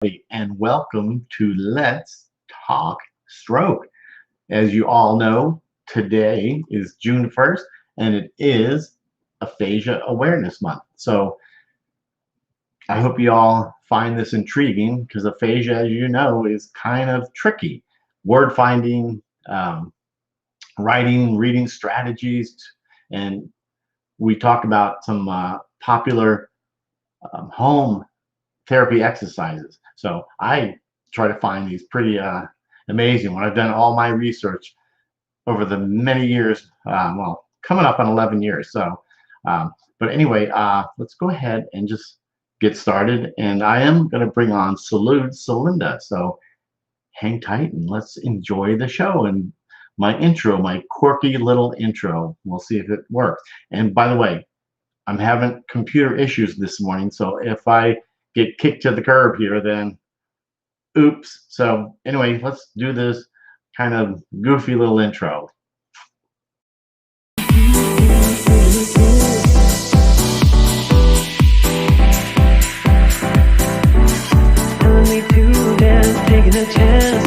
and welcome to Let's Talk Stroke. As you all know, today is June 1st and it is Aphasia Awareness Month. So I hope you all find this intriguing because aphasia, as you know, is kind of tricky. Word finding, writing, reading strategies, and we talk about some popular home therapy exercises. So I try to find these pretty amazing when I've done all my research over the many years, well, coming up on 11 years. So, but anyway, let's go ahead and just get started. And I am going to bring on Salud Celinda. So hang tight and let's enjoy the show. And my intro, my quirky little intro, we'll see if it works. And by the way, I'm having computer issues this morning. So if I get kicked to the curb here, then oops. So anyway, let's do this kind of goofy little intro. Telling me to dance, taking a chance.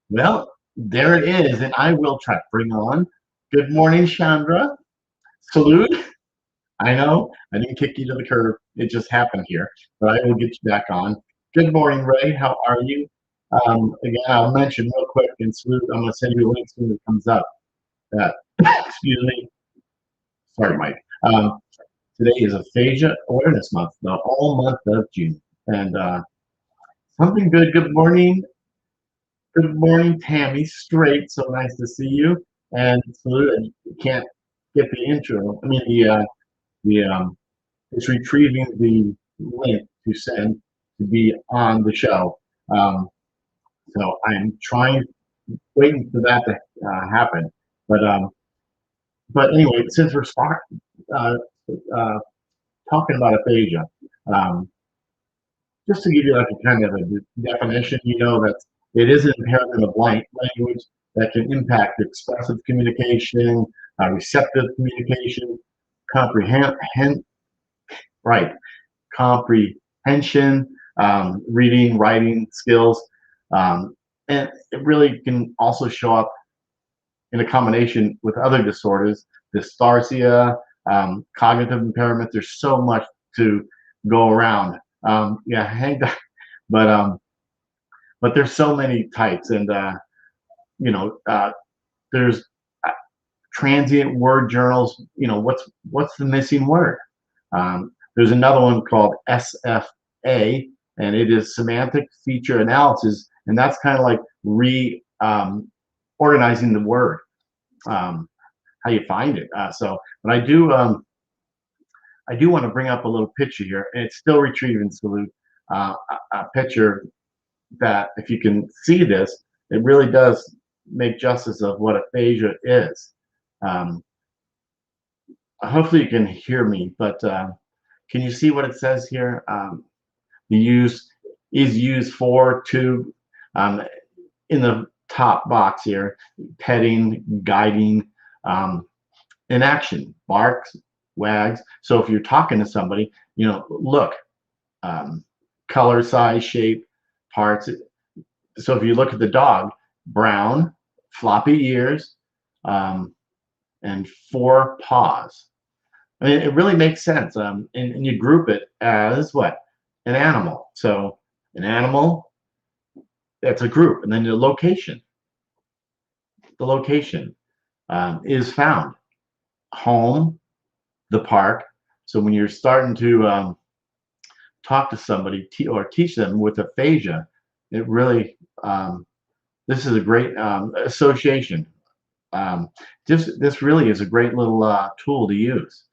Well, there it is, and I will try to bring on. Good morning, Chandra. Salute. I know I didn't kick you to the curb. It just happened here, but I will get you back on. Good morning, Ray. How are you? Again, I'll mention real quick and Salute. I'm going to send you a link soon it comes up. Excuse me. Sorry, Mike. Today is Aphasia Awareness Month, the whole month of June. And something good. Good morning. Good morning, Tammy. Straight. So nice to see you. And Salute. You can't get the intro. I mean, it's retrieving the link to send to be on the show. So I'm waiting for that to happen. But anyway, since we're talking about aphasia, just to give you like a kind of a definition, you know that it is an impairment of language that can impact expressive communication, receptive communication, comprehension, reading, writing skills, and it really can also show up in a combination with other disorders, dysarthria, cognitive impairment. There's so much to go around. Yeah, hang on. But there's so many types, and there's transient word journals. You know, what's the missing word? There's another one called SFA, and it is semantic feature analysis, and that's kind of like organizing the word, how you find it. But I do want to bring up a little picture here, and it's still retrieving Salute, a picture that if you can see this, it really does make justice of what aphasia is. Hopefully you can hear me, but can you see what it says here? The use is used for, to, in the top box here, petting, guiding, inaction, barks, wags. So if you're talking to somebody, you know, look, color, size, shape, parts. So if you look at the dog, brown, floppy ears, and 4 paws. I mean, it really makes sense. And you group it as what? An animal. So an animal, that's a group. And then the location. The location is found. Home, the park. So when you're starting to talk to somebody or teach them with aphasia, it really, this is a great association. This really is a great little tool to use.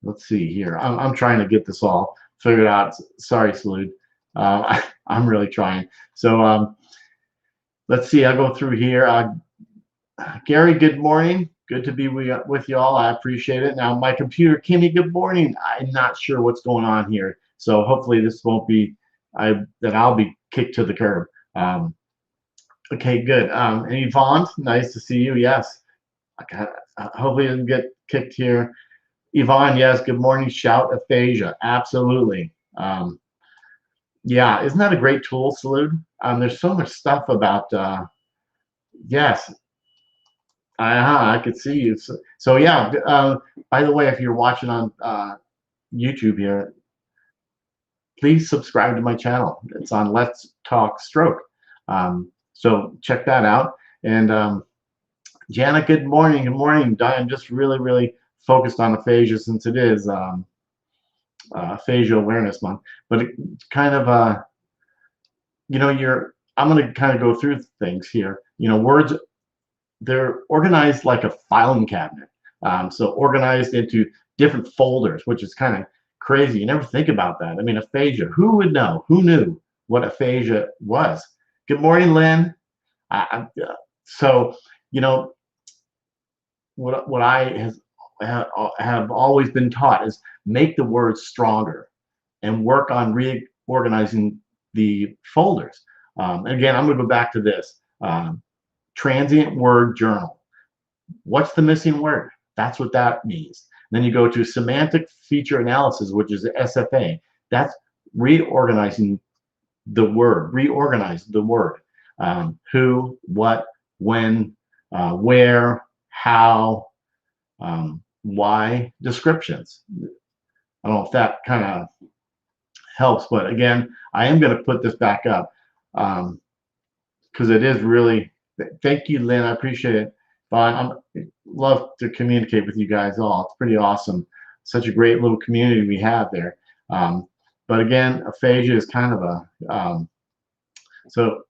Let's see here. I'm trying to get this all figured out. Sorry, Salud. I'm really trying. So let's see. I'll go through here. Gary, good morning. Good to be with you all. I appreciate it. Now, my computer, Kimmy, good morning. I'm not sure what's going on here. So hopefully this won't be, that I'll be kicked to the curb. Okay, good. And Yvonne, nice to see you. Yes. Okay, hopefully it doesn't get kicked here. Yvonne, yes, good morning. Shout aphasia. Absolutely. Yeah, isn't that a great tool, Salute? There's so much stuff about, yes, I could see you. So yeah, by the way, if you're watching on YouTube here, please subscribe to my channel. It's on Let's Talk Stroke. So check that out. And Janet, good morning. Good morning. I'm just really focused on aphasia since it is Aphasia Awareness Month. But it's kind of, you know, I'm going to kind of go through things here. You know, words, they're organized like a filing cabinet. So organized into different folders, which is kind of crazy. You never think about that. I mean, aphasia, who would know? Who knew what aphasia was? Good morning, Lynn. So, you know, what I have always been taught is make the words stronger and work on reorganizing the folders. Again, I'm going to go back to this. Transient word journal. What's the missing word? That's what that means. Then you go to semantic feature analysis, which is SFA. That's reorganizing the word, reorganize the word. Who, what, when, where, how, why, descriptions. I don't know if that kind of helps, but again, I am going to put this back up because it is really, thank you, Lynn, I appreciate it. I love to communicate with you guys all. It's pretty awesome. Such a great little community we have there. But again, aphasia is kind of a, so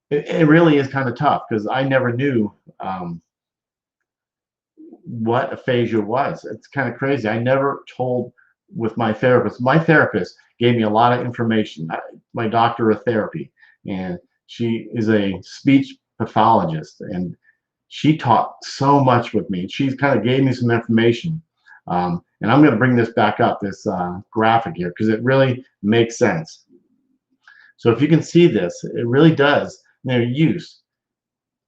it really is kind of tough because I never knew what aphasia was. It's kind of crazy. I never told with my therapist. My therapist gave me a lot of information. My doctor of therapy, and she is a speech pathologist, and she taught so much with me. She kind of gave me some information. And I'm going to bring this back up, this graphic here, because it really makes sense. So if you can see this, it really does. Their use.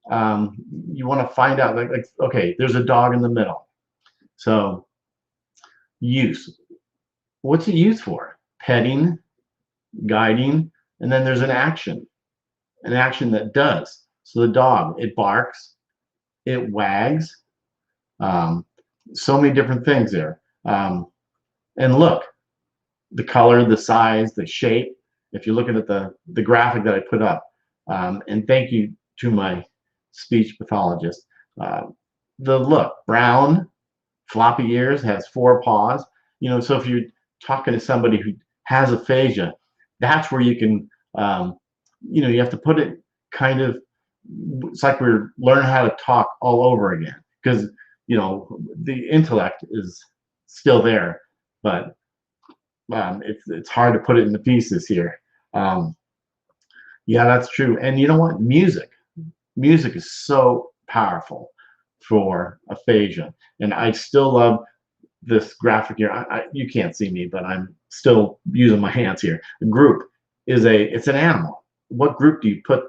You want to find out, like, okay, there's a dog in the middle. So use. What's it used for? Petting, guiding, and then there's an action that does. So the dog, it barks, it wags, so many different things there. And look, the color, the size, the shape. If you're looking at the graphic that I put up, and thank you to my speech pathologist. The look, brown, floppy ears, has 4 paws. You know, so if you're talking to somebody who has aphasia, that's where you can, you know, you have to put it kind of, it's like we're learning how to talk all over again, because, you know, the intellect is still there, but it's hard to put it into pieces here. Yeah, that's true. And you know what? Music is so powerful for aphasia. And I still love this graphic here. You can't see me, but I'm still using my hands here. The group is it's an animal. What group do you put,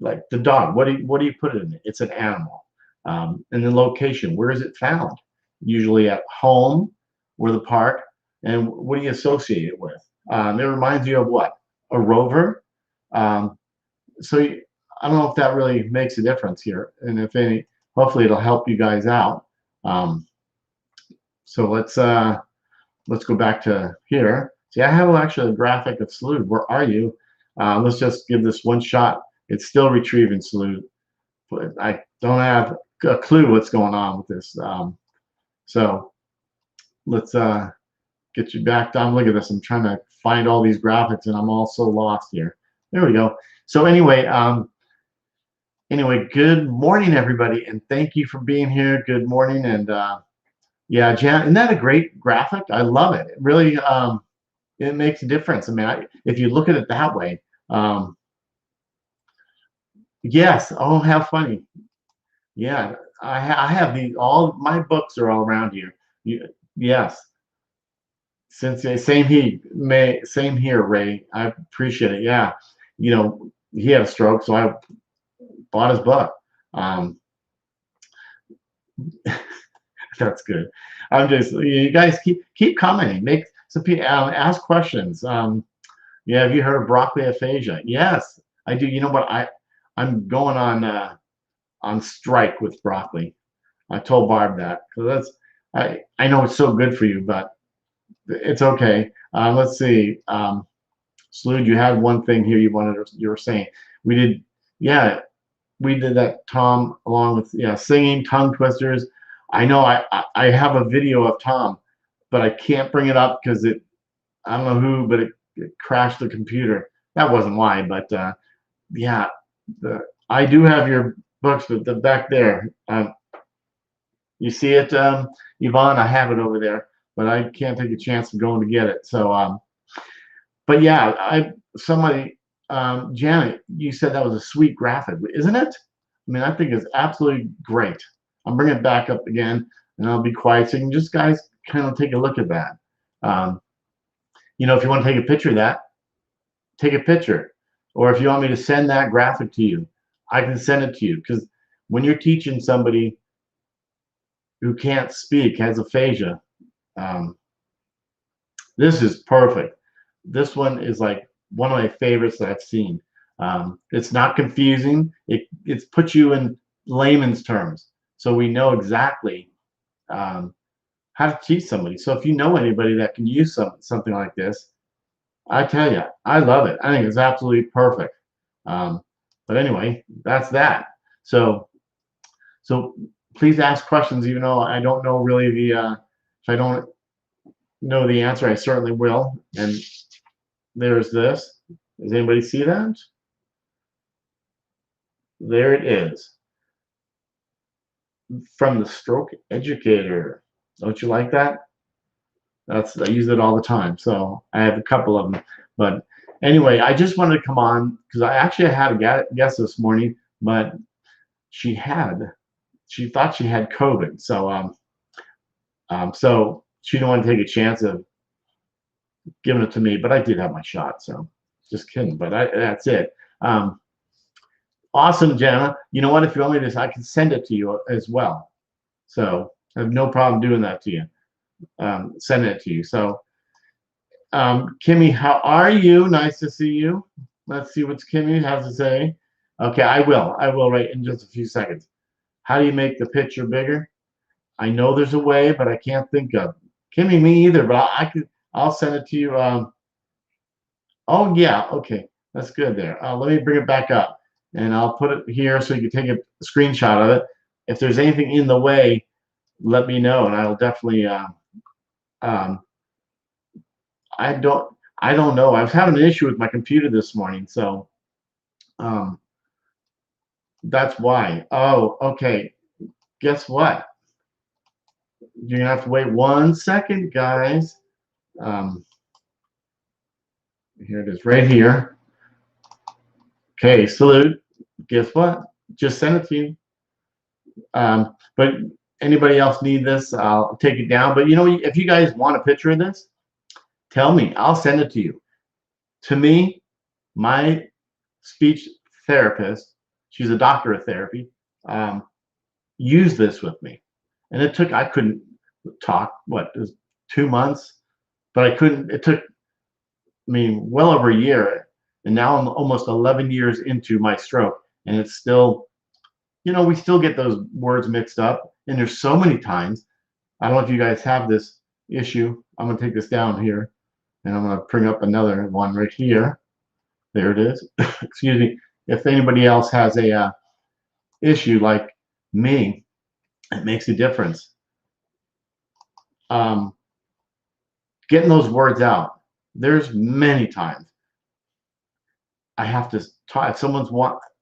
like the dog? What do you put it in? It's an animal. And the location, where is it found? Usually at home or the park. And what do you associate it with? It reminds you of what? A rover. So I don't know if that really makes a difference here, and if any, hopefully it'll help you guys out. So let's go back to here. See, I have actually a graphic of Salute. Where are you? Let's just give this one shot. It's still retrieving Salute, but I don't have a clue what's going on with this. So let's get you back down. Look at this. I'm trying to find all these graphics, and I'm all so lost here. There we go. So anyway, good morning, everybody, and thank you for being here. Good morning, and yeah, Jan, isn't that a great graphic? I love it. It really, it makes a difference. I mean, if you look at it that way, yes. Oh, how funny. Yeah, I have these. All my books are all around here. Yes. Since same here, Ray. I appreciate it. Yeah, you know, he had a stroke, so I bought his book. That's good. I'm just, you guys keep commenting. Make some people ask questions. Yeah, have you heard of broccoli aphasia? Yes, I do. You know what? I'm going on strike with broccoli. I told Barb that because I know it's so good for you, but it's okay. Let's see. Salud, you had one thing here you were saying. We did, yeah, we did that, Tom, along with, yeah, singing, tongue twisters. I know I have a video of Tom, but I can't bring it up because I don't know who, but it crashed the computer. That wasn't why, but yeah, I do have your books, but the back there, you see it, Yvonne? I have it over there, but I can't take a chance of going to get it. So, but yeah, somebody, Janet, you said that was a sweet graphic, isn't it? I mean, I think it's absolutely great. I'm bringing it back up again, and I'll be quiet so you can just guys kind of take a look at that. You know, if you want to take a picture of that, take a picture. Or if you want me to send that graphic to you, I can send it to you. Because when you're teaching somebody who can't speak, has aphasia, this is perfect. This one is like one of my favorites that I've seen. It's not confusing. It's put you in layman's terms, so we know exactly how to teach somebody. So if you know anybody that can use something like this, I tell you, I love it. I think it's absolutely perfect. But anyway, that's that. So please ask questions, even though I don't know really if I don't know the answer, I certainly will. And there's this. Does anybody see that? There it is. From the Stroke Educator. Don't you like that? I use it all the time. So I have a couple of them. But anyway, I just wanted to come on because I actually had a guest this morning, but she thought she had COVID. So so she didn't want to take a chance of giving it to me, but I did have my shot. So just kidding. But that's it. Awesome, Jenna. You know what? If you want me to, I can send it to you as well. So I have no problem doing that to you. Send it to you. So, Kimmy, how are you? Nice to see you. Let's see what Kimmy has to say. Okay, I will. I will right in just a few seconds. How do you make the picture bigger? I know there's a way, but I can't think of. Kimmy, me either. But I'll send it to you. Oh yeah. Okay, that's good there. Let me bring it back up. And I'll put it here so you can take a screenshot of it. If there's anything in the way, let me know, and I will definitely. I don't know. I was having an issue with my computer this morning, so that's why. Oh, okay. Guess what? You're gonna have to wait 1 second, guys. Here it is, right here. Okay, salute. Guess what? Just sent it to you. But anybody else need this? I'll take it down. But you know, if you guys want a picture of this, tell me. I'll send it to you. To me, my speech therapist, she's a doctor of therapy, used this with me. And I couldn't talk, what, it was 2 months? But I couldn't, it took me well over a year. And now I'm almost 11 years into my stroke. And it's still, you know, we still get those words mixed up. And there's so many times, I don't know if you guys have this issue. I'm going to take this down here. And I'm going to bring up another one right here. There it is. Excuse me. If anybody else has a issue like me, it makes a difference. Getting those words out. There's many times I have to talk. If someone's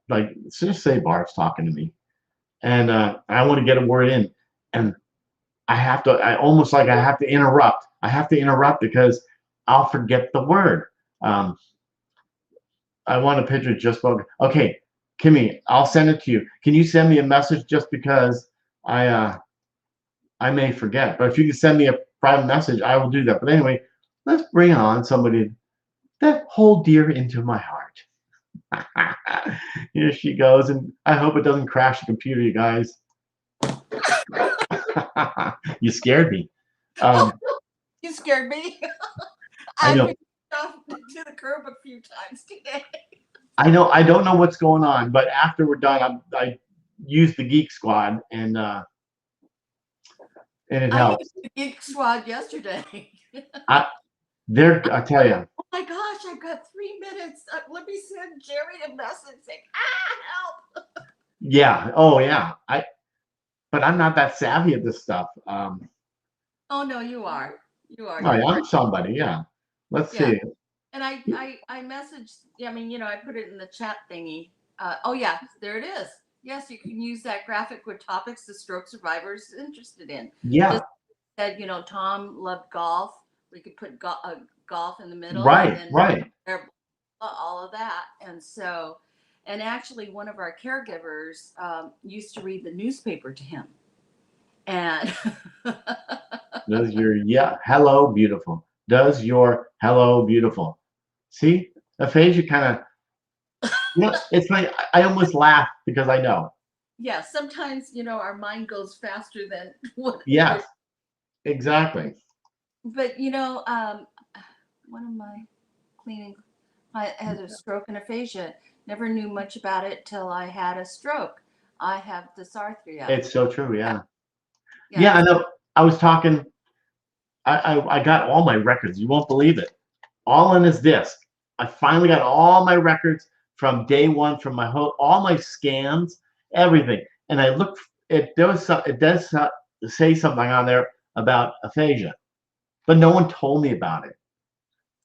like, just say Barb's talking to me, and I want to get a word in, and I have to. I almost like I have to interrupt. I have to interrupt because I'll forget the word. I want a picture just spoken. Okay, Kimmy, I'll send it to you. Can you send me a message just because I may forget? But if you can send me a private message, I will do that. But anyway, let's bring on somebody that hold dear into my heart. Here she goes, and I hope it doesn't crash the computer, you guys. You scared me. Um, You scared me. I I've know. been off to the curb a few times today. I know. I don't know what's going on, but after we're done, I use the Geek Squad, and it I helps. used the Geek Squad yesterday. I I tell you. Oh my gosh, I've got 3 minutes. Let me send Jerry a message saying, help. Yeah. Oh yeah. But I'm not that savvy at this stuff. Oh no, you are. You are. I You're am great. somebody. Yeah. Let's Yeah. see. And I messaged, yeah, I mean, I put it in the chat thingy. Oh yeah, there it is. Yes, you can use that graphic with topics the stroke survivors interested in. Yeah. Just said, Tom loved golf. We could put golf in the middle, and Right. then Right. all of that. And actually, one of our caregivers used to read the newspaper to him. And Does your hello beautiful? Does your hello beautiful? See, aphasia kind of. It's like I almost laugh because I know. yeah, sometimes our mind goes faster than what we're. Yes. Exactly. But one of my cleaning I had a stroke and aphasia. Never knew much about it till I had a stroke. I have dysarthria. It's so true. Yeah, Yeah. yeah. Yeah. I know. I was talking. I got all my records. You won't believe it. All in his disc. I finally got all my records from day one, from my whole, all my scans, everything. And I looked. It does. It does say something on there about aphasia, but no one told me about it.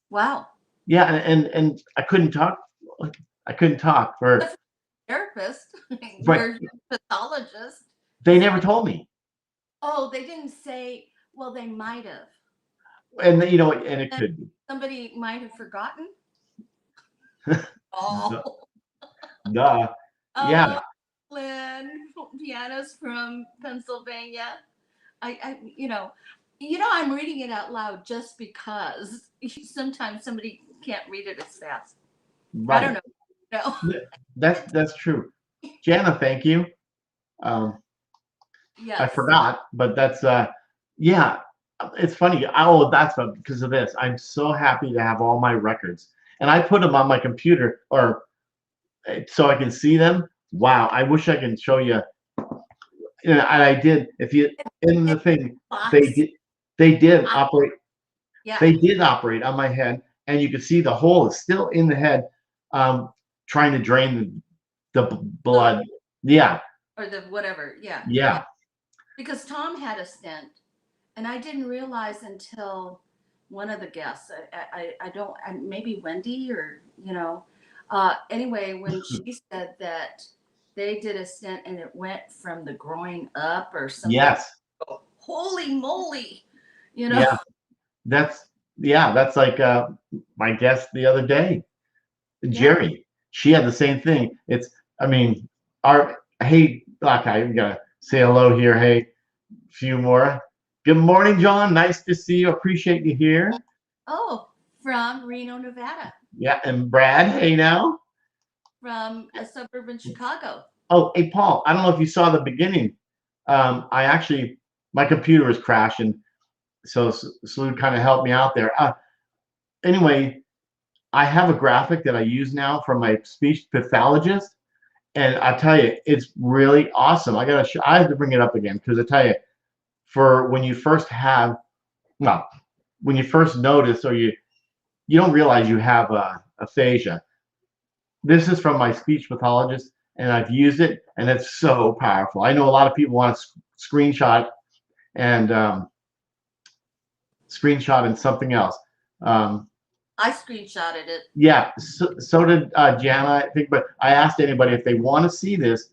Wow. Yeah, and I couldn't talk. I couldn't talk for. Therapist, Right. you're a pathologist. They never So, told me. oh, they didn't say. Well, they might have. And and it And could be. somebody might have forgotten. Duh. Oh, Duh. oh, Yeah. Lynn, pianist from Pennsylvania. I'm reading it out loud just because sometimes somebody can't read it as fast. I don't Right. know. No. That's true. Jana, thank you. Um, I Yes. forgot, but that's yeah. It's funny. Oh, that's because of this. I'm so happy to have all my records, and I put them on my computer or so I can see them. Wow, I wish I can show you. And I did. If you in the thing, they Box. did. They did I, operate. yeah. They did operate on my head, and you can see the hole is still in the head, um, trying to drain the Fluid blood. Yeah, or the whatever. Yeah. Yeah. yeah, Because Tom had a stent, and I didn't realize until one of the guests. I don't. Maybe Wendy or. Anyway, when she said that they did a stent and it went from the groin up or something. yes, Oh, holy moly! You know. yeah. That's that's like my guest the other day, Yeah. Jerry. She had the same thing. It's I mean, our hey, okay, we gotta say hello here. Hey, few more. Good morning, John. Nice to see you. Appreciate you here. Oh, from Reno, Nevada, Yeah, and Brad. Hey now. from a suburb in Chicago. Oh, hey Paul. I don't know if you saw the beginning. I actually my computer was crashing, so Salud kind of helped me out there. Anyway, I have a graphic that I use now from my speech pathologist, and I tell you, it's really awesome. I have to bring it up again because I tell you, for when you first have, well, when you first notice or you don't realize you have aphasia. This is from my speech pathologist, and I've used it, and it's so powerful. I know a lot of people want to screenshot and screenshot and something else. Um, I screenshotted it. Yeah, so did Jana, I think. But I asked anybody if they want to see this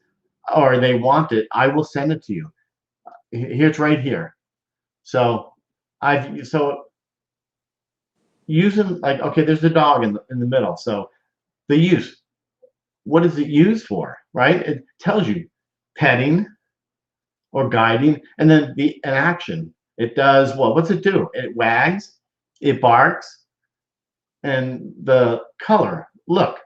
or they want it, I will send it to you. Here's right here. So so using like okay, there's the dog in the middle. So the use. What is it used for? Right? It tells you petting or guiding, and then an action. It does what? What's it do? It wags, it barks, and the color. Look,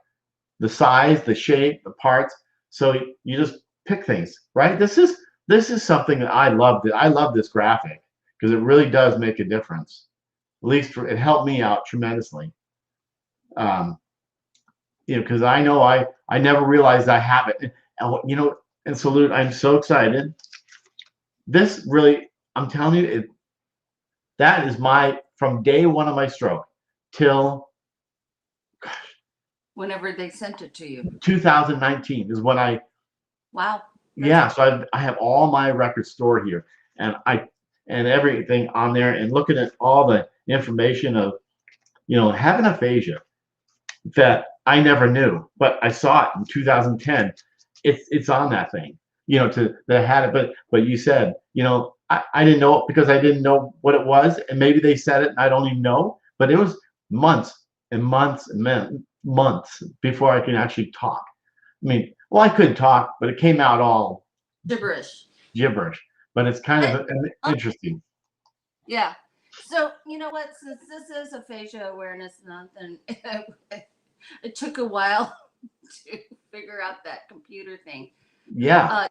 the size, the shape, the parts. So you just pick things, right? This is this is something that I love. I love this graphic because it really does make a difference. At least it helped me out tremendously. Um, because I know I never realized I have it. And Salute, I'm so excited. This really, I'm telling you, that is from day one of my stroke till Whenever they sent it to you. 2019 is when I. Wow. Yeah, so I have all my records stored here, and everything on there, and looking at all the information of having aphasia that I never knew, but I saw it in 2010. It's on that thing, that had it, but you said, I didn't know it because I didn't know what it was, and maybe they said it and I don't even know, but it was months and months and months before I can actually talk. I mean, well, I could talk, but it came out all gibberish. But it's kind of interesting. Yeah. So you know what? Since this is Aphasia Awareness Month, and it took a while to figure out that computer thing. Yeah.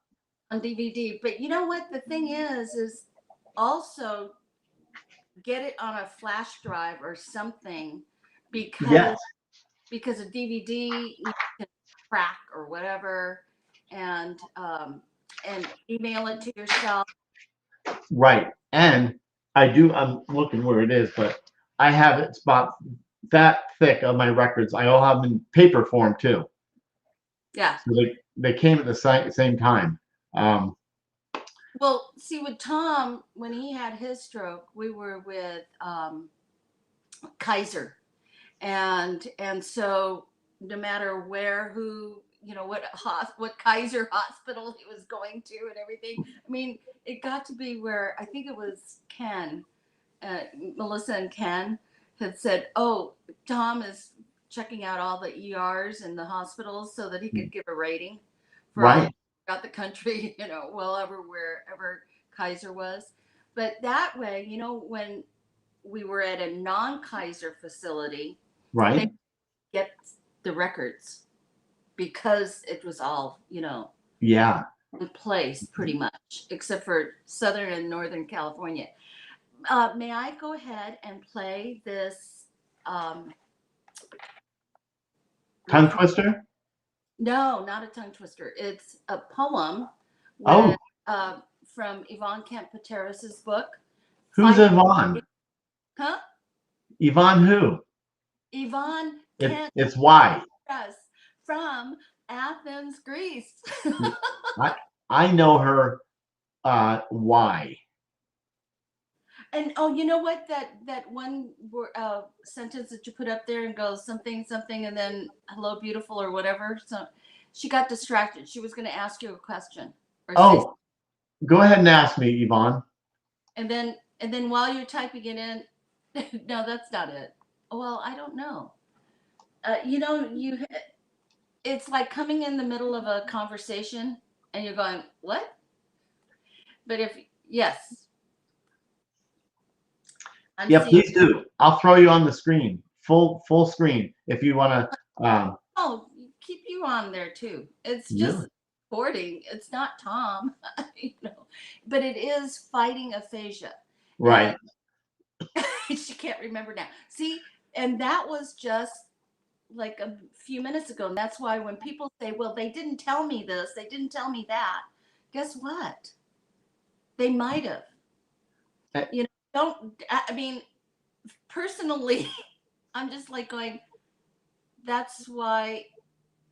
On DVD, but you know what? The thing is also get it on a flash drive or something, because Yes. because a DVD you can crack or whatever, and email it to yourself. Right. And I'm looking where it is, but I have it's about that thick of my records. I all have them in paper form too. Yeah. So they came at the same time. Well, see, with Tom, when he had his stroke, we were with Kaiser, and so no matter what Kaiser hospital he was going to and everything, I mean, it got to be where I think it was Ken, Melissa and Ken had said, "Oh, Tom is checking out all the ERs and the hospitals so that he could give a rating for all Right. throughout the country, wherever Kaiser was." But that way, when we were at a non-Kaiser facility, Right. they get the records because it was all, Yeah. in place pretty much, except for Southern and Northern California. May I go ahead and play this? Tongue twister? No, not a tongue twister. It's a poem Oh, from Yvonne Kemp Pateris's book. who's Yvonne? Huh? Yvonne who? Yvonne Kemp It's why. from Athens, Greece. I know her. Why? And you know what? That one sentence that you put up there and goes something something, and then hello beautiful or whatever. So she got distracted. She was going to ask you a question. Oh, go ahead and ask me, Yvonne. And then while you're typing it in, no, that's not it. Well, I don't know. It's like coming in the middle of a conversation and you're going, what? But yes. Yeah, please do. I'll throw you on the screen, full screen, if you want to. Oh, keep you on there too. It's just recording. It's not Tom, but it is fighting aphasia. Right. She can't remember now. See, and that was just like a few minutes ago. And that's why when people say, well, they didn't tell me this, they didn't tell me that, guess what? They might have. I mean, personally, I'm just like going, that's why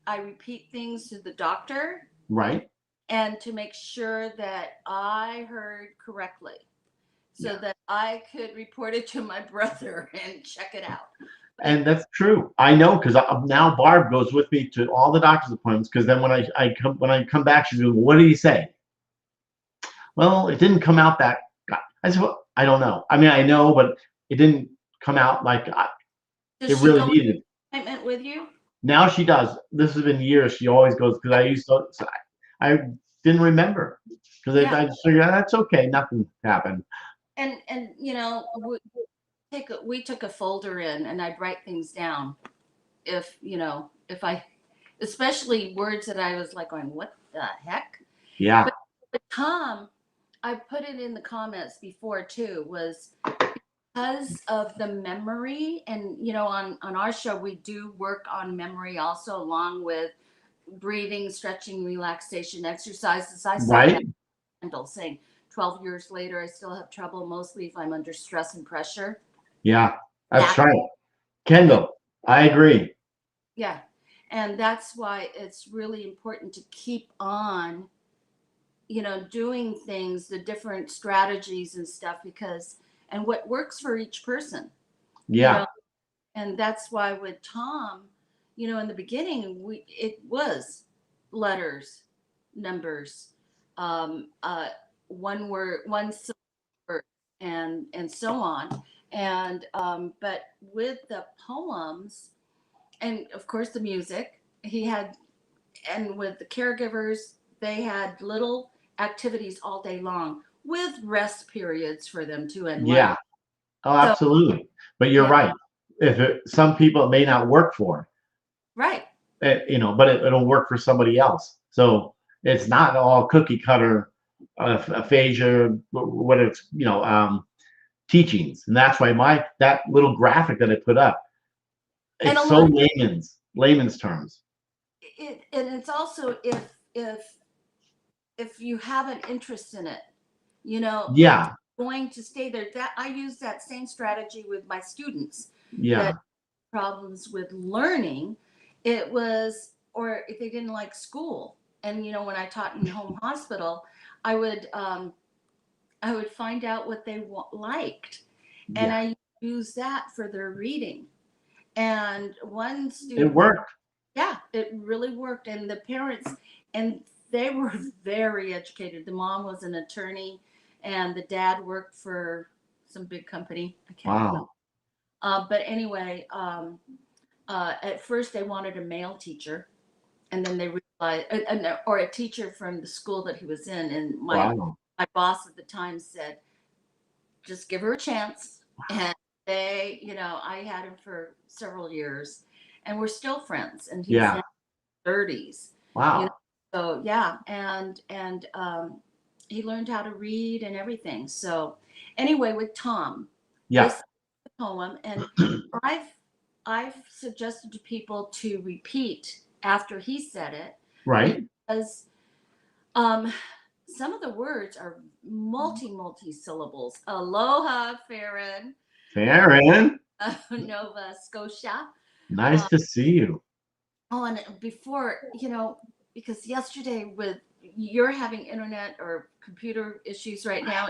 I repeat things to the doctor. Right. And to make sure that I heard correctly so that I could report it to my brother and check it out. And that's true. I know, because now Barb goes with me to all the doctor's appointments, because then when I come back, she's going, what did he say? Well, it didn't come out that. I said, well, I don't know. I mean, I know, but it didn't come out like it really needed. Appointment with you? Now she does. This has been years. She always goes, because I didn't remember, because I just figured that's okay. Nothing happened. And we took a folder in, and I'd write things down. If I, especially words that I was like going, what the heck? Yeah. But Tom, I put it in the comments before too, was because of the memory. And, on our show, we do work on memory also, along with breathing, stretching, relaxation exercises. I saw that Right? Kendall saying 12 years later, I still have trouble, mostly if I'm under stress and pressure. Yeah, that's That, right. yeah, Kendall, I agree. yeah. And that's why it's really important to keep on, doing things, the different strategies and stuff, and what works for each person, you Yeah, know, and that's why with Tom, in the beginning, it was letters, numbers, um, uh, one word, one syllable, and so on. And but with the poems, and of course the music, he had, and with the caregivers, they had little activities all day long with rest periods for them to unwind. yeah. Oh, So absolutely. But you're yeah, right. Some people it may not work for, right. but it'll work for somebody else. So it's not all cookie cutter aphasia, what it's, teachings. And that's why that little graphic that I put up, And a it's so lot of layman's terms. and it's also, if you have an interest in it, it's Yeah, going to stay there. That I use that same strategy with my students that yeah, problems with learning. It was, or if they didn't like school, and when I taught in home hospital, I would um, I would find out what they liked, and yeah. I use that for their reading. And one It student, worked. yeah, it really worked. And the parents, and they were very educated. The mom was an attorney, and the dad worked for some big company. I can't remember. Wow. But anyway, at first they wanted a male teacher, and then they realized, or a teacher from the school that he was in. And Wow. my boss at the time said, just give her a chance. And I had him for several years, and we're still friends. And he's Yeah. now 30s, you know. Wow. So yeah, and he learned how to read and everything. So anyway, with Tom, Yeah. this poem, and I've I've suggested to people to repeat after he said it, Right. because um, some of the words are multi syllables. Aloha, Farron, Farron, Nova Scotia. nice Uh, to see you. oh, and before, because yesterday, with you're having internet or computer issues right now,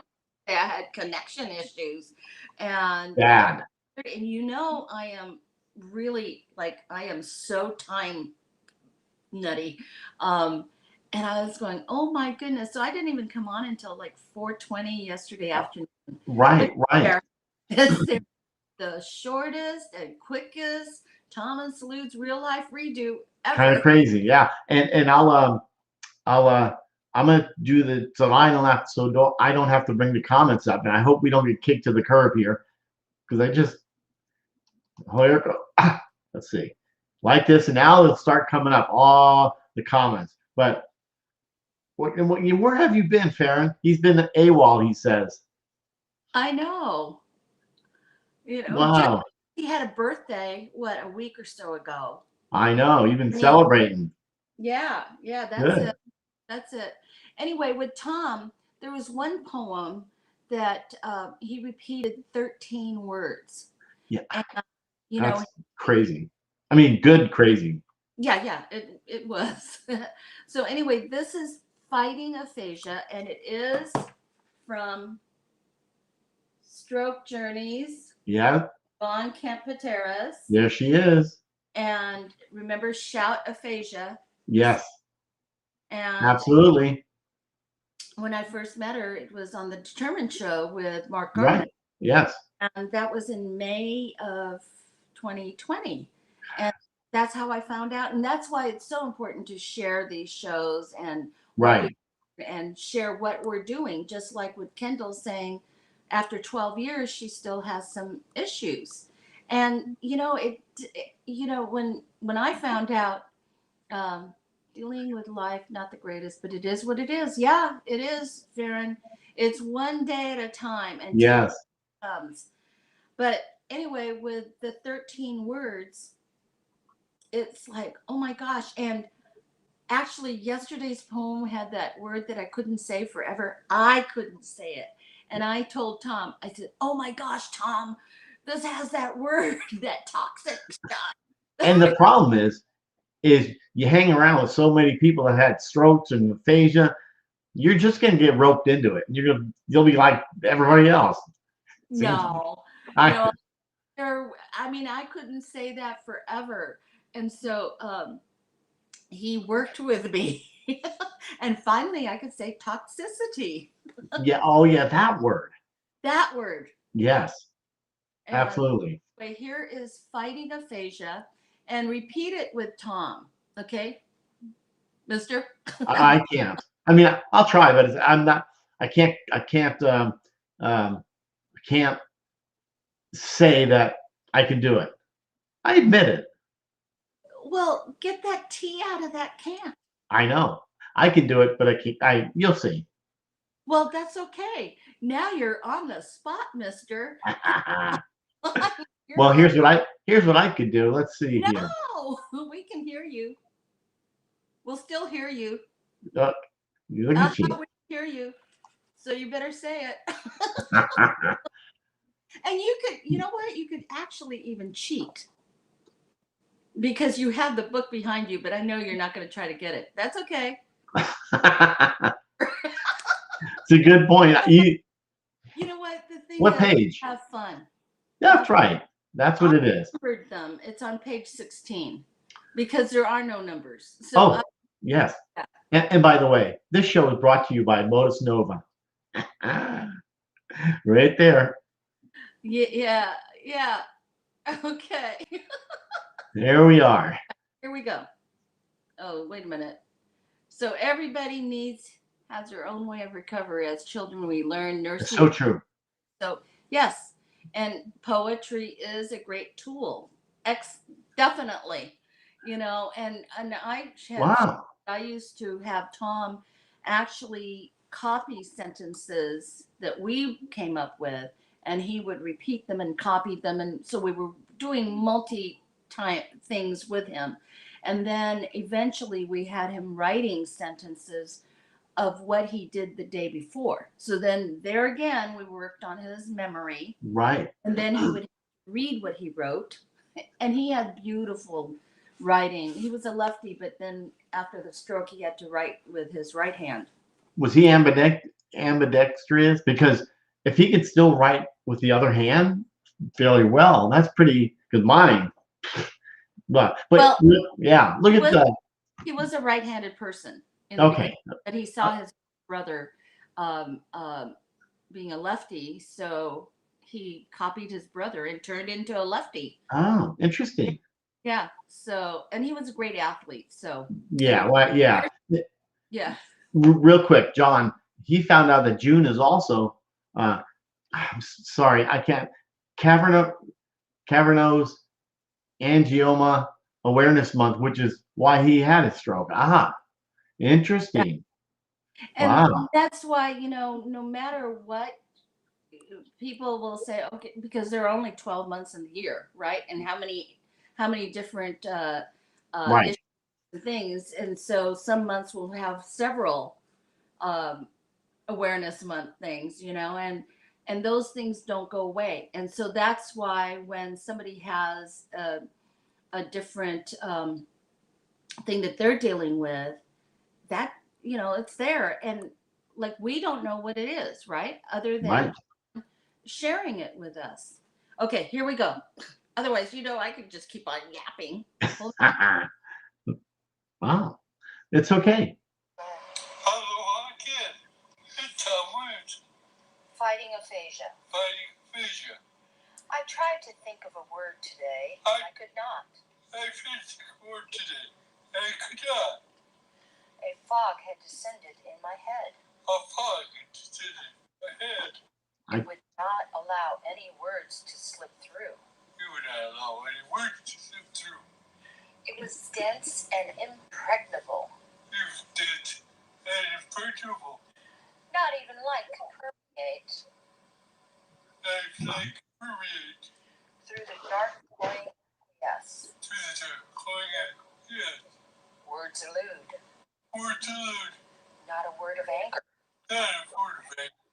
I had connection issues, and Bad. I am really, like, I am so time nutty. Um, and I was going, oh my goodness. So I didn't even come on until like 4:20 yesterday afternoon. But Right, right. there, it's the shortest and quickest Thomas Lude's real life redo Kind of ever. crazy. Yeah. And I'll I'm gonna do the so I don't have to bring the comments up. And I hope we don't get kicked to the curb here because I just here it go. Let's see. Like this, and now it'll start coming up all the comments. But where have you been, Farron? He's been AWOL, he says. I know. Just Wow. he had a birthday, what, a week or so ago. I know. You've been And he, celebrating. yeah, that's Good. it. That's it. Anyway, with Tom, there was one poem that he repeated 13 words. Yeah, And, you know, that's crazy. I mean, good crazy. yeah, it was. So, anyway, this is Fighting Aphasia, and it is from Stroke Journeys, Yeah, Von Kemp Pateras. there she is. And remember, Shout Aphasia. Yes, And absolutely. when I first met her, it was on the Determined show with Mark Right. Garman. Yes. And that was in May of 2020. And that's how I found out. And that's why it's so important to share these shows and what we Right. and share what we're doing. Just like with Kendall saying, after 12 years, she still has some issues. And when I found out, um, dealing with life, not the greatest, but it is what it is. Yeah, it is, Farron. It's one day at a time until it Yes. comes. But anyway, with the 13 words, it's like, oh my gosh. And actually, yesterday's poem had that word that I couldn't say forever. I couldn't say it. And I told Tom, I said, oh my gosh, Tom, this has that word, that toxic stuff. And the problem is you hang around with so many people that had strokes and aphasia, you're just gonna get roped into it. You'll be like everybody else. Seems No, I no, I mean, I couldn't say that forever. And so he worked with me. And finally, I could say toxicity, yeah, oh yeah, that word. that word. Yes, And absolutely. wait, here is fighting aphasia, and repeat it with Tom. Okay, Mister. I can't. I mean, I'll try, but I'm not. I can't. I can't say that I can do it. I admit it. Well, get that T out of that can. I know I can do it, but I can't. You'll see. Well, that's okay. Now you're on the spot, Mister. You're Well, on. here's what I could do. Let's see here. No, we can hear you. We'll still hear you. Look, look at We you. can hear you. So you better say it. And you could, you know what? You could actually even cheat because you have the book behind you, but I know you're not going to try to get it. That's okay. It's a good point. You know what? The thing What is, page? have fun. That's right. That's what I it is. numbered them. It's on page 16 because there are no numbers. So, Oh, yes. yeah. And by the way, this show is brought to you by Modus Nova. Right there. Yeah, yeah. Okay. There we are. Here we go. Oh, wait a minute. So everybody has their own way of recovery. As children, we learn It's nursing. so true. So yes, and poetry is a great tool. Definitely, and Wow. I used to have Tom actually copy sentences that we came up with, and he would repeat them and copy them, and so we were doing multi-time things with him, and then eventually we had him writing sentences of what he did the day before. So then there again, we worked on his memory, Right. and then he would read what he wrote, and he had beautiful writing. He was a lefty, but then after the stroke, he had to write with his right hand. Was he ambidextrous? Because if he could still write with the other hand fairly well, that's pretty good mine. But Well, yeah, look he at was the he was a right-handed person in the beginning, okay. but he saw his brother um, um, being a lefty, so he copied his brother and turned into a lefty. Oh, interesting. Yeah. So, and he was a great athlete. So, Yeah, anyway, well, yeah. yeah. Real quick, John, he found out that June is also I'm sorry, I can't cavernous angioma awareness month, which is why he had a stroke. Ah, interesting. And Wow. that's why, no matter what, people will say, okay, because there are only 12 months in the year, right? And how many different Right. issues and things. And so some months will have several um, awareness month things, and those things don't go away. And so that's why when somebody has a different thing that they're dealing with, that it's there, and like we don't know what it is, right, other than Right. sharing it with us. Okay, here we go. Otherwise, I could just keep on yapping. Wow. It's okay. Aloha again. It's Tom Williams. Fighting aphasia. Fighting aphasia. I tried to think of a word today, and I could not. I finished the word today. I could not. A fog had descended in my head. A fog had descended in my head. It would not allow any words to slip through. You would not allow any words to slip through. It was dense and impregnable. Gifted and impenetrable. Not even like permeate. Like permeate. Through the dark cloying yes. Through the cloying yes. Words elude. Words elude. Not a word of anger. Not a word of anger.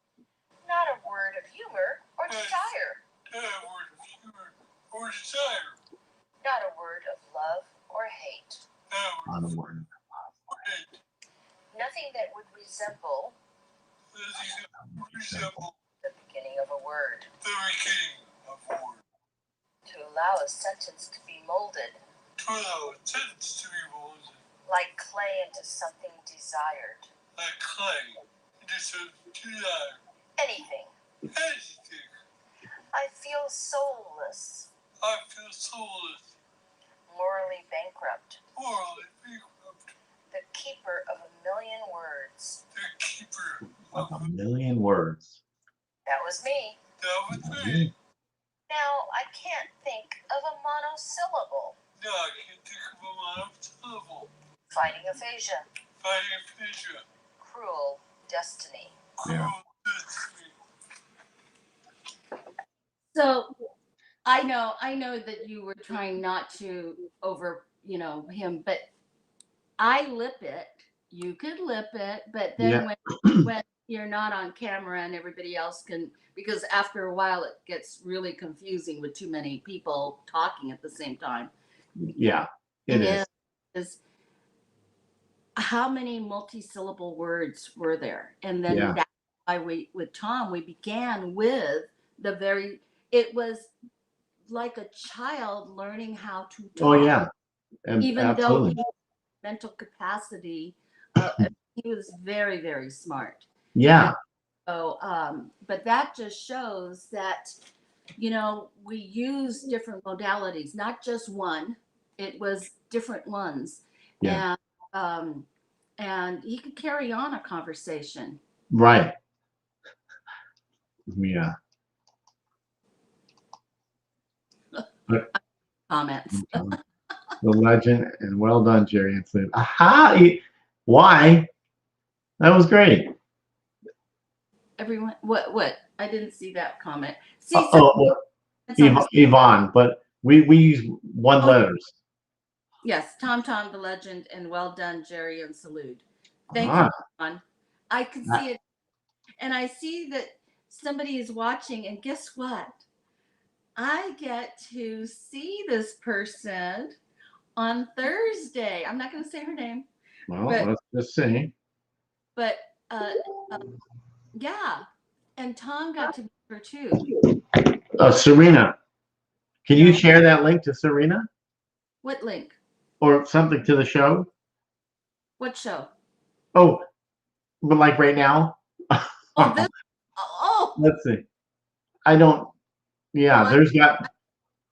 Not a word of humor or desire. Not a word of humor or desire. Not a word of love or hate. Not a word of hate. Nothing that would resemble the beginning of a word. The beginning of a word. To allow a sentence to be molded. To allow a sentence to be molded. Like clay into something desired. Like clay into something desired. Anything. Anything. I feel soulless. I feel soulless. Morally bankrupt. Morally bankrupt. The keeper of a million words. The keeper Of a million words. That was me. That was me. Now I can't think of a monosyllable. Now I can't think of a monosyllable. Fighting aphasia. Fighting aphasia. Cruel destiny. Cruel destiny. So I know that you were trying not to over, him, but I lip it. You could lip it, but then when you're not on camera and everybody else can, because after a while it gets really confusing with too many people talking at the same time. Yeah, it is. How many multi-syllable words were there? And then Yeah. that's why with Tom, we began with it was like a child learning how to talk. Oh yeah, and Even absolutely. though he mental capacity, he was very, very smart. Yeah. And so, but that just shows that, we use different modalities, not just one. It was different ones. Yeah. And he could carry on a conversation. Right. Yeah. Comments. The legend, and well done, Jerry. And said, aha, why? That was great. Everyone, what? I didn't see that comment. See, Well, Yvonne, but we use one letters. Yes, Tom, the legend, and well done, Jerry, and salute. Thank you, Yvonne. I can see it, and I see that somebody is watching, and guess what? I get to see this person on Thursday. I'm not going to say her name. Well, let's just see. But yeah, and Tom got to meet her too. Serena, can you share that link to Serena? What link? Or something to the show? What show? Oh, but like right now? Oh, this. Oh. Let's see. I don't. Yeah, there's got.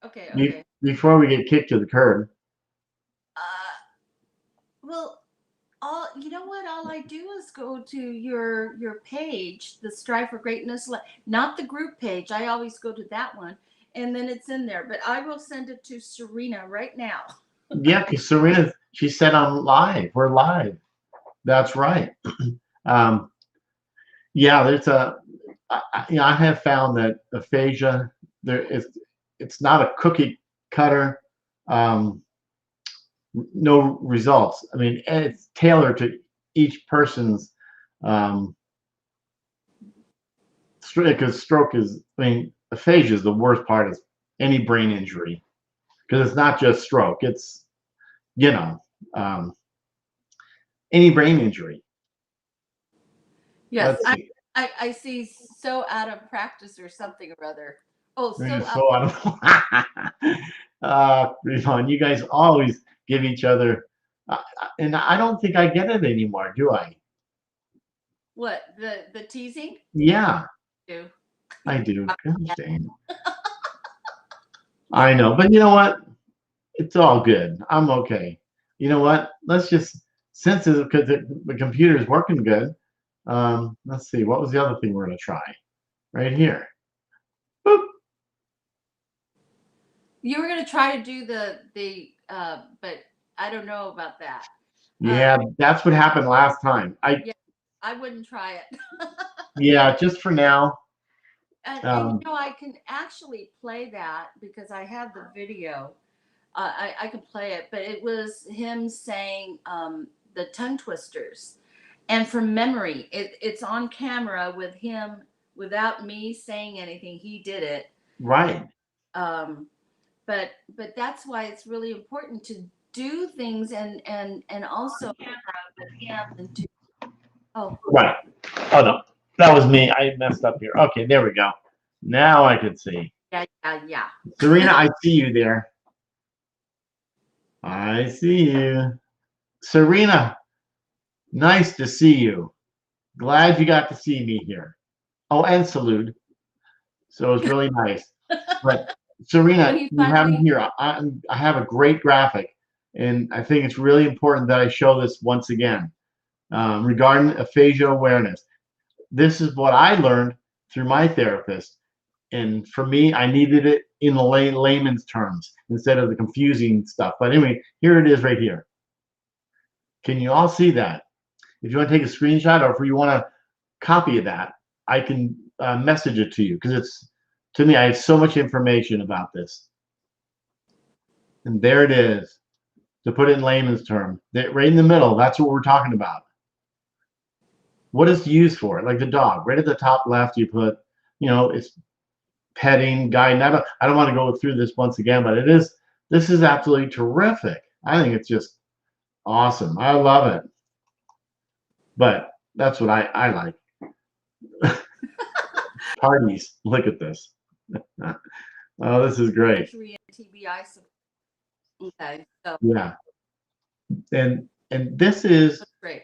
Okay. Before we get kicked to the curb. Well, you know what? All I do is go to your page, the Strive for Greatness, not the group page. I always go to that one, and then it's in there. But I will send it to Serena right now. Yeah, because Serena, she said I'm live. We're live. That's right. Yeah, there's I have found that aphasia it's not a cookie cutter. No results. I mean, it's tailored to each person's because stroke is. I mean, aphasia is the worst part of any brain injury because it's not just stroke. It's any brain injury. Yes, I see so out of practice or something or other. Oh, so out of Yvonne, you guys always give each other, and I don't think I get it anymore, do I? What, the teasing? Yeah, I do. Gosh dang. I know, but you know what? It's all good. I'm okay. You know what? Let's just, since because the computer is working good. Let's see. What was the other thing we're going to try? Right here. Boop. You were going to try to do the but I don't know about that. Yeah, that's what happened last time. Yeah, I wouldn't try it. Yeah, just for now. And you know, I can actually play that because I have the video. I can play it, but it was him saying the tongue twisters. And from memory, it's on camera with him without me saying anything. He did it. Right. But that's why it's really important to do things and also with him and do. Oh, Right. Oh no, that was me. I messed up here. Okay, there we go. Now I can see. yeah. Serena, I see you there. I see you. Serena, nice to see you. Glad you got to see me here. Oh, and salute. So it's really nice. But Serena, When he you have me finally- here. I have a great graphic, and I think it's really important that I show this once again regarding aphasia awareness. This is what I learned through my therapist. And for me, I needed it in the layman's terms instead of the confusing stuff. But anyway, here it is right here. Can you all see that? If you want to take a screenshot or if you want to copy of that, I can message it to you because it's, to me, I have so much information about this. And there it is. To put it in layman's term, right in the middle, that's what we're talking about. What is used for? Like the dog, right at the top left, you put, it's petting, guiding. I don't want to go through this once again, but this is absolutely terrific. I think it's just awesome. I love it. But that's what I like. Parties, look at this. Oh, this is great. TBI. Okay, so Yeah. And this is that's great.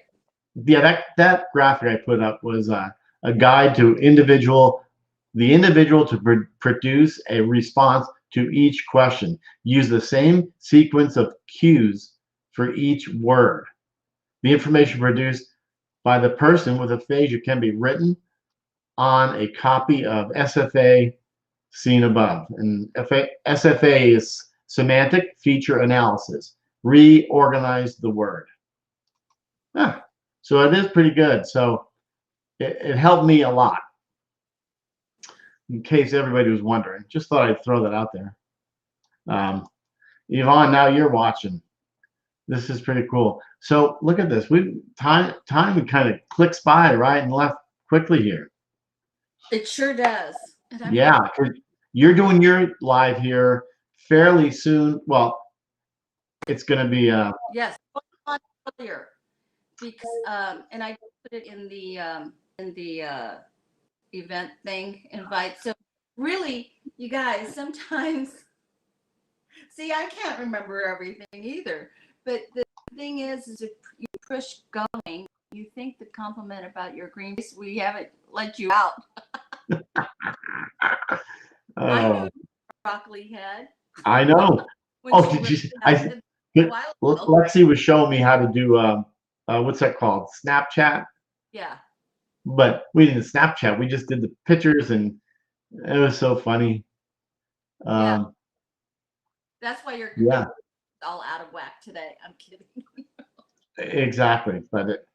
yeah, that graphic I put up was a guide to the individual to produce a response to each question. Use the same sequence of cues for each word. The information produced by the person with aphasia can be written on a copy of SFA seen above. And SFA is semantic feature analysis. Reorganize the word. So it is pretty good. So it helped me a lot. In case everybody was wondering, just thought I'd throw that out there. Yvonne, now you're watching. This is pretty cool. So look at this. Time kind of clicks by right and left quickly here. It sure does. Yeah, because you're doing your live here fairly soon. Well, it's going to be yes, earlier because and I put it in the event thing invite. So really, you guys, sometimes see, I can't remember everything either. But the thing is if you push going, you think the compliment about your green face, we haven't let you out. I know broccoli head. I know. Oh, did you? Lexi was showing me how to do what's that called? Snapchat. Yeah. But we didn't Snapchat. We just did the pictures, and it was so funny. Yeah. That's why you're all out of whack today. I'm kidding. Exactly. But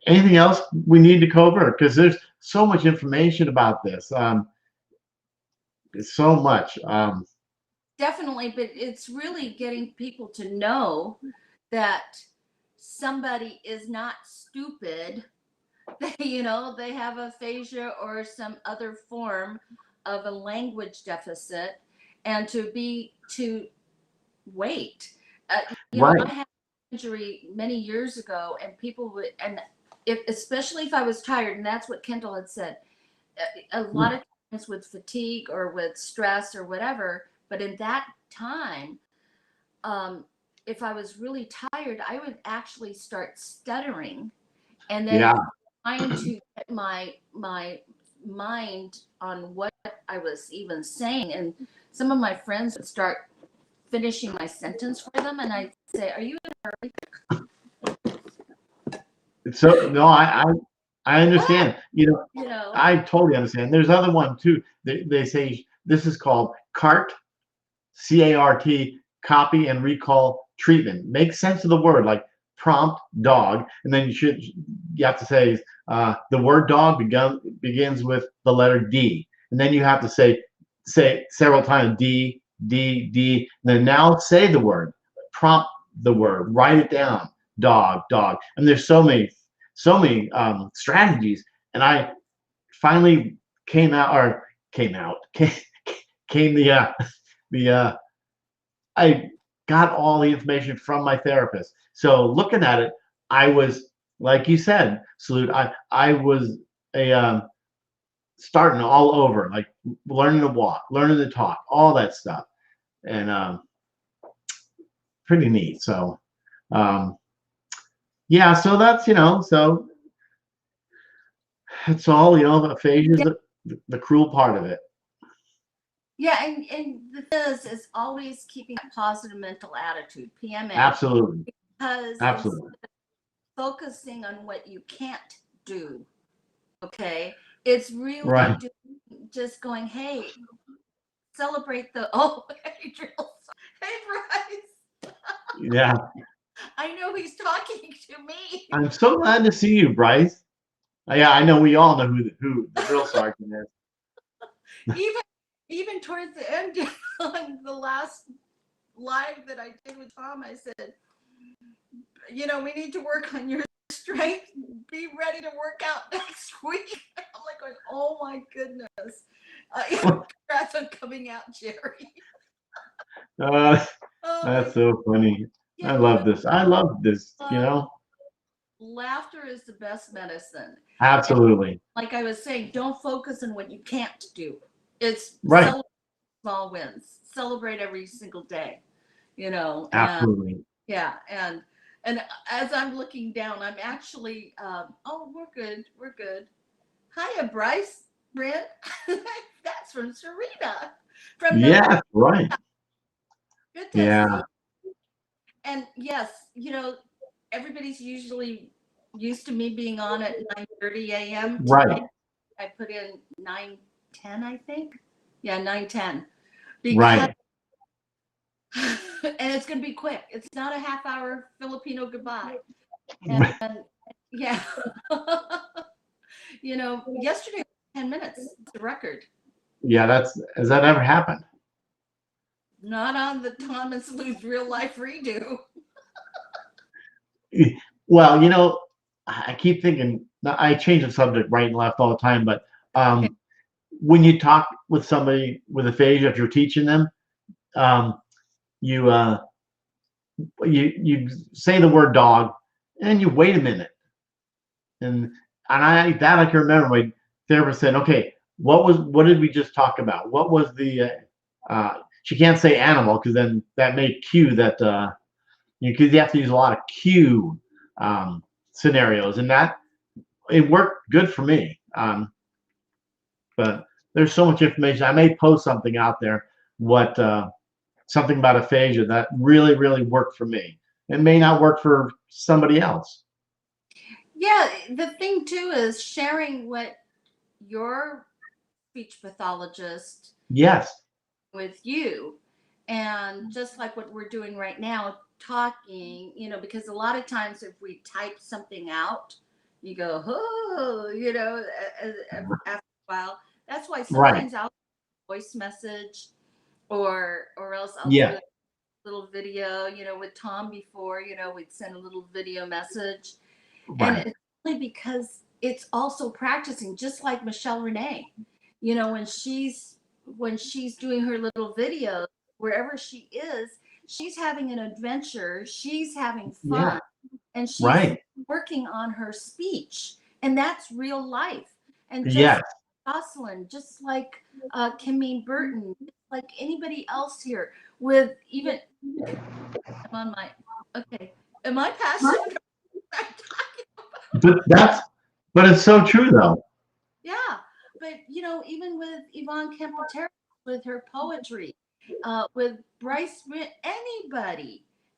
anything else we need to cover? Because there's so much information about this. So much. Definitely, but it's really getting people to know that somebody is not stupid. They have aphasia or some other form of a language deficit, and to wait. Right. I had an injury many years ago, and people would, and especially if I was tired, and that's what Kendall had said. A lot of times with fatigue or with stress or whatever, but in that time, if I was really tired, I would actually start stuttering, and then trying to get my mind on what I was even saying. And some of my friends would start finishing my sentence for them, and I'd say, "Are you in a hurry?" So no, I understand. I totally understand. There's other one too. They say this is called CART, CART, copy and recall treatment. Make sense of the word, like prompt dog, and then you have to say the word dog begins with the letter D, and then you have to say several times D, D, D, and then now say the word, prompt the word, write it down, dog, dog. And there's so many strategies. And I finally came I got all the information from my therapist. So looking at it, I was, like you said, Salute, I was starting all over, like learning to walk, learning to talk, all that stuff. And pretty neat. So yeah, so that's, so it's all, aphasia is the cruel part of it. Yeah, and the thing is always keeping a positive mental attitude, PMA. Absolutely. Because Absolutely. focusing on what you can't do, okay, it's really Right. just going, hey, celebrate the hey, Bryce. Yeah. I know he's talking to me. I'm so glad to see you, Bryce. Yeah, I know we all know who the drill sergeant is. Even towards the end on the last live that I did with Tom, I said, we need to work on your strength. Be ready to work out next week. I'm like going, oh my goodness. Congrats on coming out, Jerry. That's so funny. I love this. Laughter is the best medicine. Absolutely. And like I was saying, don't focus on what you can't do. It's right. Celebrate small wins. Celebrate every single day. Absolutely. Yeah, and as I'm looking down, I'm actually we're good. Hiya, Bryce, Brent. That's from Serena. Right. Good to see you. And yes, everybody's usually used to me being on at 9:30 a.m. Right. I put in 9:10, I think. Yeah, 9:10. Because right. and it's going to be quick. It's not a half-hour Filipino goodbye. And yeah, yesterday was 10 minutes. It's a record. Yeah, has that ever happened? Not on the Thomas Lu's real life redo. Well, I keep thinking, I change the subject right and left all the time, but when you talk with somebody with aphasia, if you're teaching them, you say the word dog and you wait a minute. And I can remember my therapist said, okay, what did we just talk about? What was the she can't say animal because then that may cue that because you have to use a lot of cue scenarios, and that it worked good for me. But there's so much information. I may post something out there, something about aphasia that really, really worked for me. It may not work for somebody else. Yeah, the thing too is sharing what your speech pathologist with you, and just like what we're doing right now, talking, because a lot of times if we type something out, you go, after a while. That's why sometimes I'll voice message or else I'll do a little video, with Tom before, we'd send a little video message. And it's only because it's also practicing, just like Michelle Renee, when she's doing her little videos, wherever she is, she's having an adventure, she's having fun, and she's working on her speech, and that's real life. And just like Jocelyn, just like Kimmy Burton, like anybody else here, with even I'm on my am I passionate? But it's so true though. Yeah, but even with Yvonne Kemper, with her poetry, with Bryce,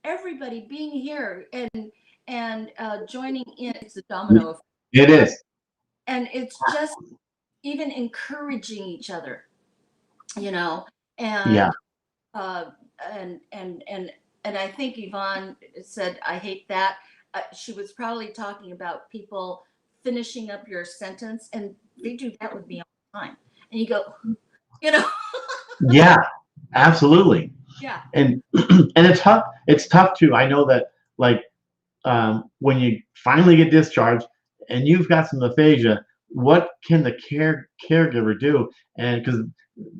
everybody being here and joining in, it's a domino effect. It is, and it's just even encouraging each other, and and I think Yvonne said, I hate that. she was probably talking about people finishing up your sentence, and they do that with me all the time. And you go, you know, Yeah, absolutely. yeah, And and it's tough. It's tough too. I know that, like, when you finally get discharged and you've got some aphasia, what can the caregiver do? And because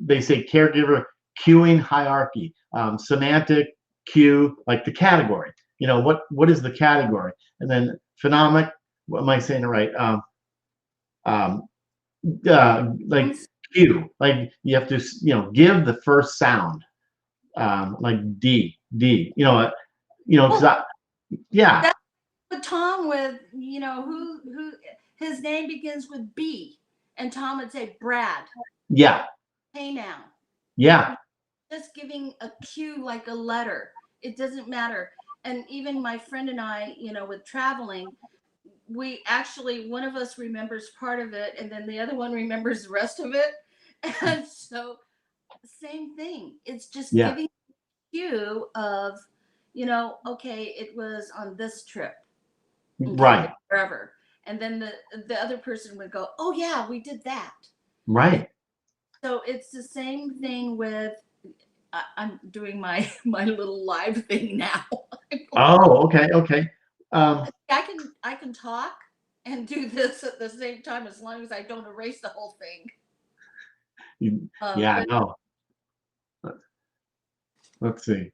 they say caregiver cueing hierarchy, semantic cue, like the category. You know, what is the category? And then phonemic. What am I saying it right? Um, like cue, like you have to, give the first sound, like D. Because well, yeah, that's what Tom with, who his name begins with B, and Tom would say Brad. yeah, Hey now, yeah, just giving a cue like a letter. It doesn't matter. And even my friend and I, with traveling, we actually, one of us remembers part of it, and then the other one remembers the rest of it. And so, same thing. It's just yeah, giving cue of, okay, it was on this trip, okay, right, wherever. And then the other person would go, oh yeah, we did that. And right. so it's the same thing with, I'm doing my my little live thing now. Oh, okay. Um, I can talk and do this at the same time as long as I don't erase the whole thing. yeah, But no. Let's see.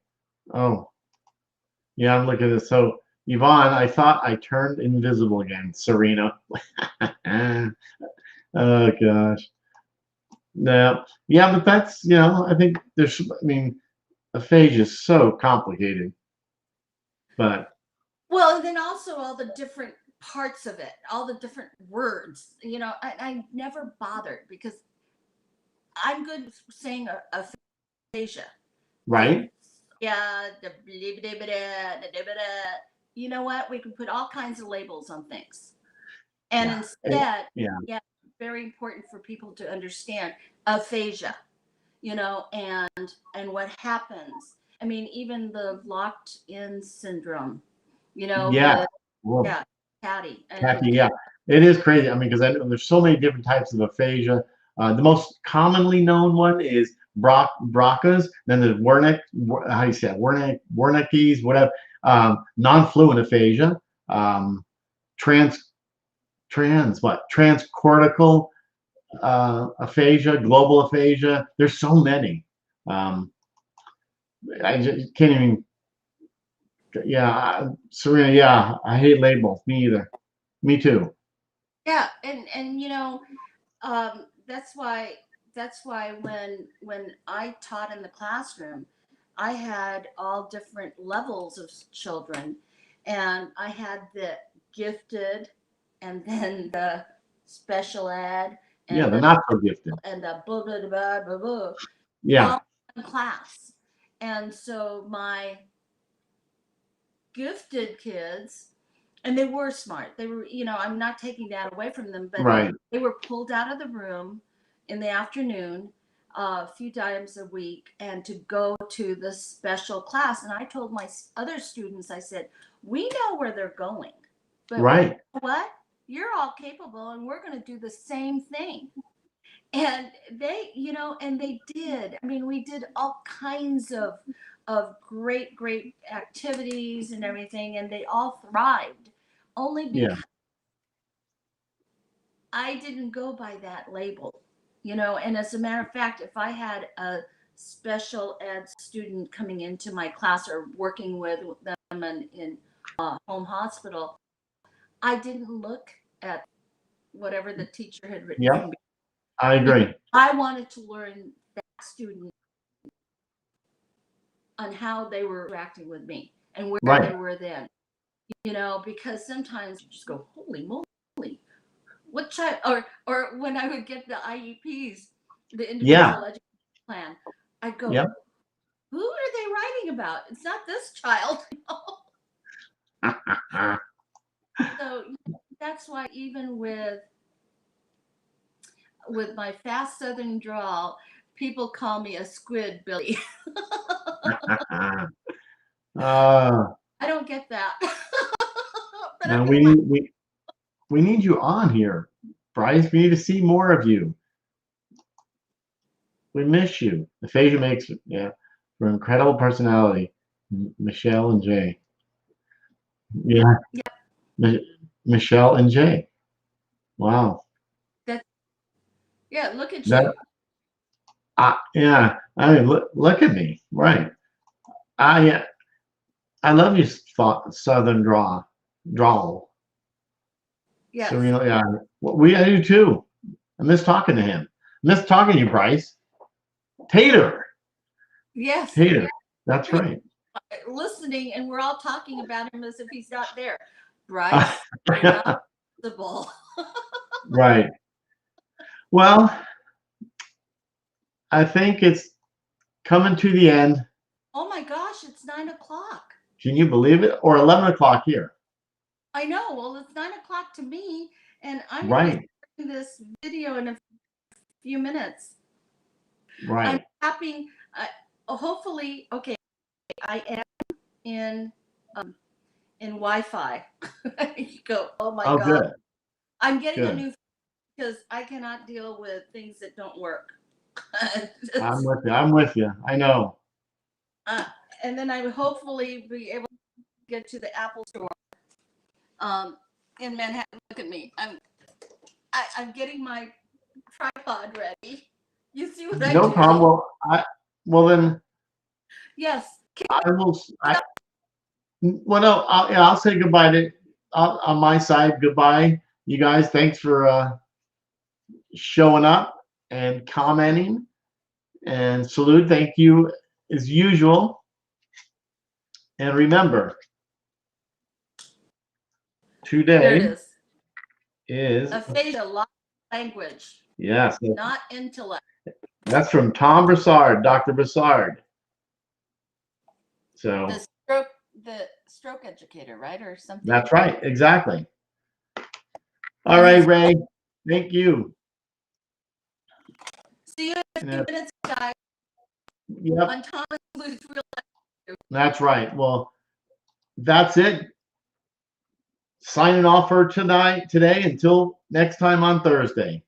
Oh, yeah, I'm looking at this. So, Yvonne, I thought I turned invisible again. Serena. Oh gosh. No, yeah, but that's, I think I mean, aphasia is so complicated, but well, and then also all the different parts of it, all the different words. I never bothered because I'm good saying aphasia. right? Yeah, you know what? We can put all kinds of labels on things. And Yeah, instead, yeah, yeah, very important for people to understand aphasia, and what happens. I mean, even the locked in syndrome, yeah. with, Whoa. yeah, Patty. Khaki, yeah, it is crazy. I mean, because I know there's so many different types of aphasia. The most commonly known one is Broca's. Then there's Wernicke, how do you say it? Wernicke's, whatever. Non-fluent aphasia. Um, trans transcortical aphasia, global aphasia. There's so many. Um, I just can't even. Yeah, Serena. Yeah, I hate labels. Me either. Me too. Yeah, and that's why when I taught in the classroom, I had all different levels of children, and I had the gifted, and then the special ed, Yeah, and they're the not so gifted. blah blah blah blah blah, Yeah, all in class. And so my gifted kids, and they were smart. They were, I'm not taking that away from them, but right. they were pulled out of the room in the afternoon, a few times a week, and to go to this special class. And I told my other students, I said, we know where they're going, but Right. what? You're all capable, and we're going to do the same thing. And they did. I mean, we did all kinds of great activities and everything, and they all thrived, only Yeah. because I didn't go by that label. And as a matter of fact, if I had a special ed student coming into my class or working with them in home hospital, I didn't look at whatever the teacher had written for Yep. me. I agree. I wanted to learn that student on how they were interacting with me and where Right. they were then. Because sometimes you just go, holy moly, what child? Or when I would get the IEPs, the Yeah. individual education plan, I'd go, Yep. who are they writing about? It's not this child. So that's why even with my fast Southern drawl, people call me a squid, Billy. uh, I don't get that. But Now I'm gonna watch. we need you on here, Bryce. We need to see more of you. We miss you. Aphasia makes for incredible personality. Michelle and Jay. Yeah, Yeah, Michelle and Jay. Wow. that. Yeah, look at That you. yeah. I mean, look at me. Right. I I love your southern drawl. So Yes. yeah, I do too. I miss talking to him. I miss talking to you, Bryce. Tater. Yes. Tater. That's Yeah. right. Listening, and we're all talking about him as if he's not there. Bryce, you're not visible. Right. Well, I think it's coming to the end. Oh my gosh, it's 9 o'clock. Can you believe it? Or 11 o'clock here. I know. Well, it's 9 o'clock to me, and I'm going to be Right. starting this video in a few minutes. I'm Right. tapping. Hopefully, okay. I am in Wi-Fi. You go. Oh my Oh, God. good. I'm getting a Good. new because I cannot deal with things that don't work. I'm with you. I'm with you. I know. And then I would hopefully be able to get to the Apple store in Manhattan. Look at me. I'm getting my tripod ready. You see what I No do? problem. Well then Yes. I will. Well, no. I'll say goodbye to on my side. Goodbye, you guys. Thanks for showing up and commenting and salute. Thank you as usual. And remember, There it today is. is Aphasia, language, yes. not intellect. That's from Tom Broussard, Dr. Broussard. So The stroke educator, right, or something. that's right. Exactly. All And right, Ray. Thank you. see you in a few minutes, guys. Yep. On Thomas Blue's Real Life. That's right. Well, that's it. Signing off for today until next time on Thursday.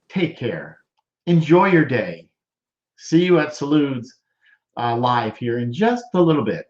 Take care. Enjoy your day. See you at Salud's live here in just a little bit.